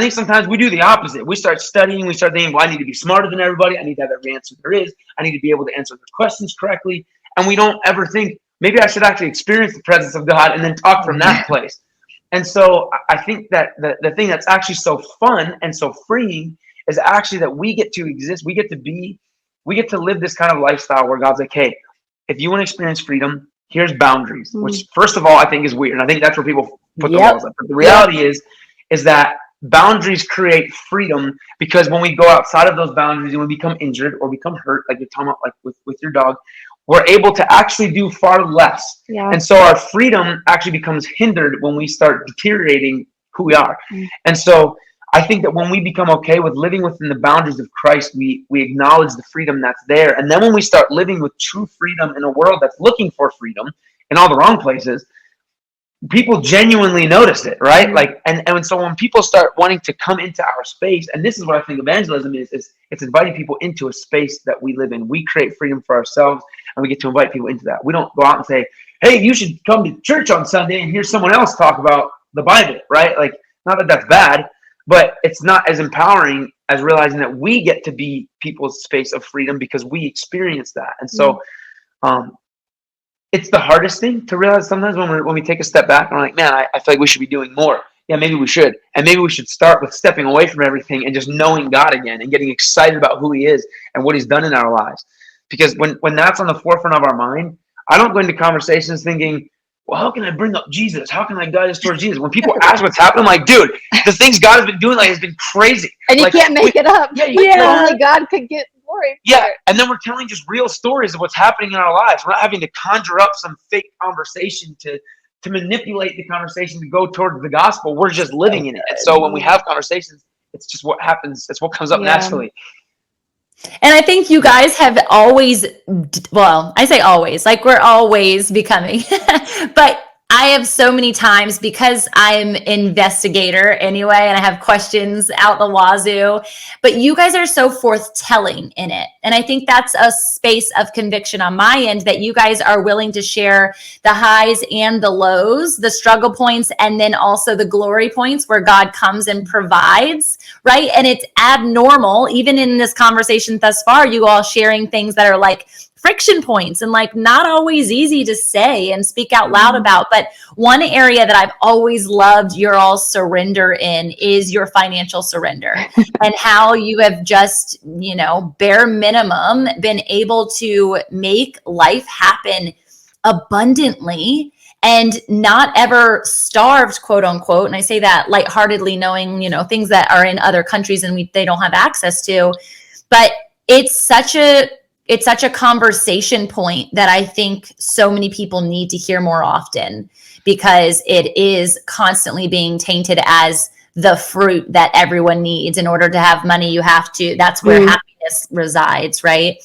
think sometimes we do the opposite. We start studying, we start thinking, well, I need to be smarter than everybody. I need to have every answer there is. I need to be able to answer the questions correctly. And we don't ever think, maybe I should actually experience the presence of God and then talk from that place. And so I think that the thing that's actually so fun and so freeing is actually that we get to exist. We get to live this kind of lifestyle where God's like, hey, if you want to experience freedom, here's boundaries, which first of all, I think is weird. And I think that's where people put the walls up. But the reality is that boundaries create freedom, because when we go outside of those boundaries and we become injured or become hurt, like you're talking about, like with your dog, we're able to actually do far less. Yeah. And so our freedom actually becomes hindered when we start deteriorating who we are. And so I think that when we become okay with living within the boundaries of Christ, we acknowledge the freedom that's there. And then when we start living with true freedom in a world that's looking for freedom in all the wrong places, people genuinely notice it, right? Like, and so when people start wanting to come into our space, and this is what I think evangelism is it's inviting people into a space that we live in. We create freedom for ourselves, and we get to invite people into that. We don't go out and say, hey, you should come to church on Sunday and hear someone else talk about the Bible, right? Like, not that that's bad, but it's not as empowering as realizing that we get to be people's space of freedom because we experience that. And so, it's the hardest thing to realize sometimes when we take a step back and we're like, man, I feel like we should be doing more. Yeah, maybe we should. And maybe we should start with stepping away from everything and just knowing God again and getting excited about who he is and what he's done in our lives. Because when that's on the forefront of our mind, I don't go into conversations thinking, well, how can I bring up Jesus? How can I guide us towards Jesus? When people ask what's happening, I'm like, dude, the things God has been doing has been crazy. And you can't make it up. Yeah. Only God could get glory. Yeah, and then we're telling just real stories of what's happening in our lives. We're not having to conjure up some fake conversation to manipulate the conversation to go toward the gospel. We're just living in it. And so when we have conversations, it's just what happens. It's what comes up naturally. And I think you guys have always, well, I say always, like we're always becoming, but I have so many times, because I'm investigator anyway, and I have questions out the wazoo, but you guys are so forthtelling in it. And I think that's a space of conviction on my end, that you guys are willing to share the highs and the lows, the struggle points, and then also the glory points where God comes and provides, right? And it's abnormal, even in this conversation thus far, you all sharing things that are like friction points and like not always easy to say and speak out loud about. But one area that I've always loved your all's surrender in is your financial surrender and how you have just, bare minimum been able to make life happen abundantly and not ever starved, quote unquote. And I say that lightheartedly, knowing, things that are in other countries and they don't have access to. But it's such a conversation point that I think so many people need to hear more often, because it is constantly being tainted as the fruit that everyone needs. In order to have money, you have to, that's where happiness resides, right?